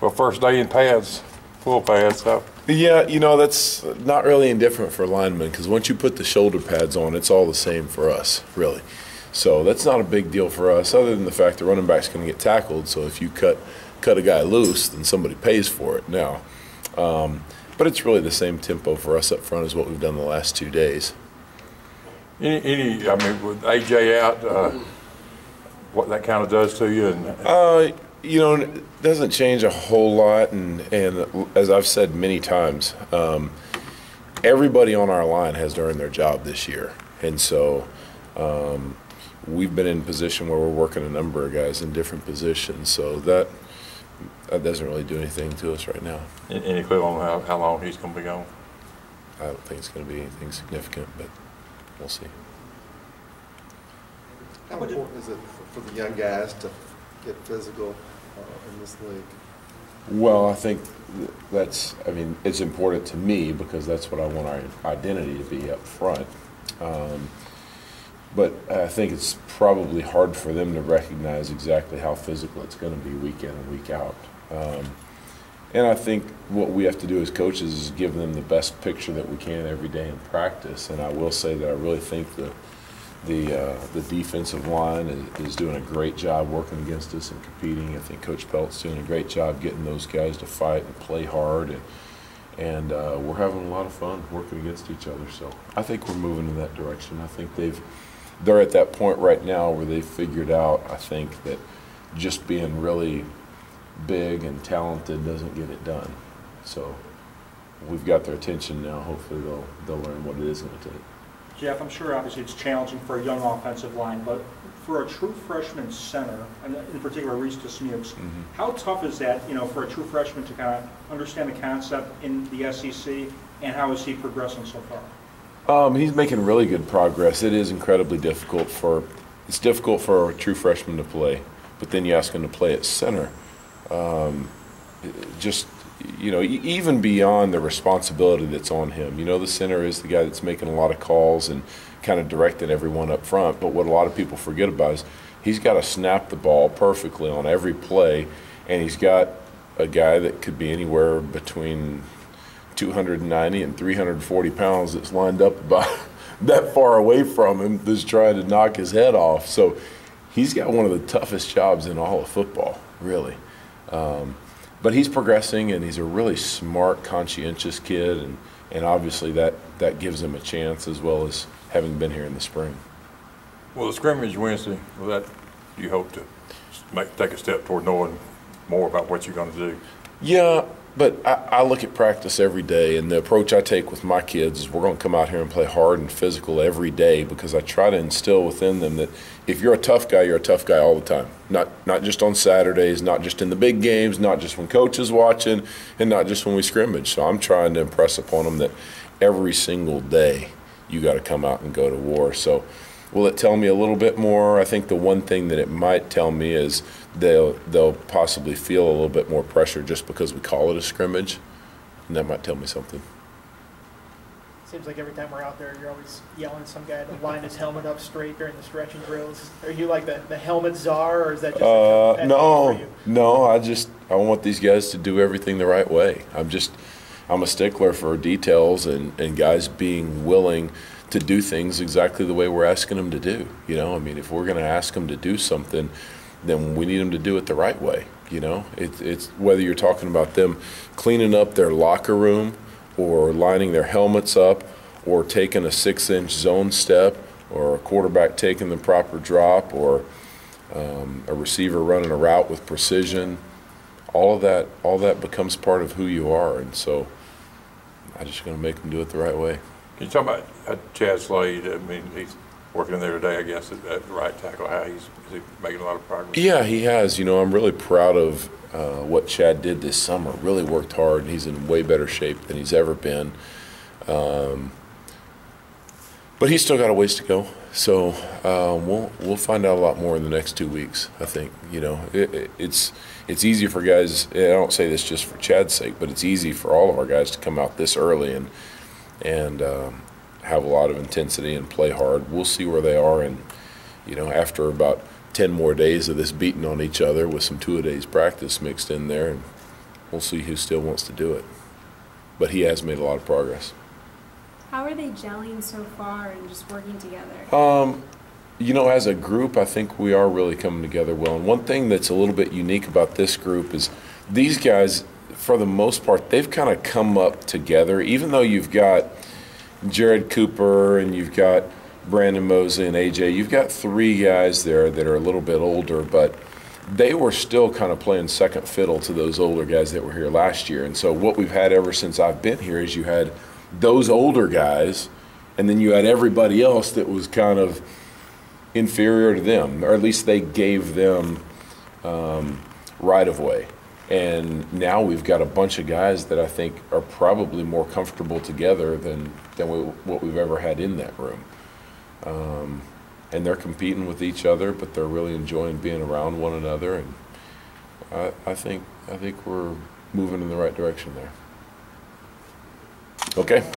Well, first day in pads, full pads, so. Yeah, that's not really indifferent for linemen because once you put the shoulder pads on, it's all the same for us, really. So that's not a big deal for us other than the fact the running back's going to get tackled. So if you cut a guy loose, then somebody pays for it now. But it's really the same tempo for us up front as what we've done the last 2 days. I mean, with AJ out, what that kind of does to you? It doesn't change a whole lot, and as I've said many times, everybody on our line has earned their job this year, and so we've been in a position where we're working a number of guys in different positions, so that doesn't really do anything to us right now. Any clue on how long he's going to be gone? I don't think it's going to be anything significant, but we'll see. How important is it for the young guys to get physical in this league? Well, I think it's important to me because that's what I want our identity to be up front. But I think it's probably hard for them to recognize exactly how physical it's going to be week in and week out. And I think what we have to do as coaches is give them the best picture that we can every day in practice. And I will say that I really think the defensive line is doing a great job working against us and competing. I think Coach Pelt's doing a great job getting those guys to fight and play hard, and we're having a lot of fun working against each other. So I think we're moving in that direction. I think they're at that point right now where they've figured out, I think, that just being really big and talented doesn't get it done. So we've got their attention now. Hopefully they'll learn what it is going to take. Jeff, I'm sure obviously it's challenging for a young offensive line, but for a true freshman center, and in particular Reese Dismukes, how tough is that, for a true freshman to kind of understand the concept in the SEC, and how is he progressing so far? He's making really good progress. It is incredibly difficult it's difficult for a true freshman to play, but then you ask him to play at center. Even beyond the responsibility that's on him. The center is the guy that's making a lot of calls and kind of directing everyone up front. But what a lot of people forget about is he's got to snap the ball perfectly on every play, and he's got a guy that could be anywhere between 290 and 340 pounds that's lined up about that far away from him that's trying to knock his head off. So he's got one of the toughest jobs in all of football, really. But he's progressing, and he's a really smart, conscientious kid, and obviously that gives him a chance, as well as having been here in the spring. Well, the scrimmage Wednesday, do you hope to take a step toward knowing more about what you're going to do? Yeah, but I look at practice every day, and the approach I take with my kids is we're going to come out here and play hard and physical every day, because I try to instill within them that if you're a tough guy, you're a tough guy all the time. Not just on Saturdays, not just in the big games, not just when coach is watching, and not just when we scrimmage. So I'm trying to impress upon them that every single day you got to come out and go to war. So will it tell me a little bit more? I think the one thing that it might tell me is they'll possibly feel a little bit more pressure just because we call it a scrimmage, and that might tell me something. Seems like every time we're out there, you're always yelling at some guy to line his helmet up straight during the stretching drills. Are you like the helmet czar, or is that just No. I want these guys to do everything the right way. I'm a stickler for details and guys being willing to do things exactly the way we're asking them to do. If we're going to ask them to do something, then we need them to do it the right way. It's whether you're talking about them cleaning up their locker room, or lining their helmets up, or taking a 6-inch zone step, or a quarterback taking the proper drop, or a receiver running a route with precision. All of that becomes part of who you are, and so I'm just going to make them do it the right way. Can you talk about Chad Slade? He's working in there today, I guess, at the right tackle. Is he making a lot of progress? Yeah, he has. I'm really proud of what Chad did this summer. Really worked hard, and he's in way better shape than he's ever been. But he's still got a ways to go. So we'll find out a lot more in the next 2 weeks, I think. It's easy for guys, and I don't say this just for Chad's sake, but it's easy for all of our guys to come out this early and have a lot of intensity and play hard. We'll see where they are, and after about 10 more days of this beating on each other with some two-a-days practice mixed in there, and we'll see who still wants to do it. But he has made a lot of progress. How are they gelling so far and just working together? You know, as a group, I think we are really coming together well. And one thing that's a little bit unique about this group is these guys, for the most part, they've kind of come up together. Even though you've got Jared Cooper and you've got Brandon Mosley and AJ, you've got three guys there that are a little bit older, but they were still kind of playing second fiddle to those older guys that were here last year. And so what we've had ever since I've been here is you had those older guys, and then you had everybody else that was kind of inferior to them, or at least they gave them right of way. And now we've got a bunch of guys that I think are probably more comfortable together than what we've ever had in that room. And they're competing with each other, but they're really enjoying being around one another. And I think we're moving in the right direction there. Okay.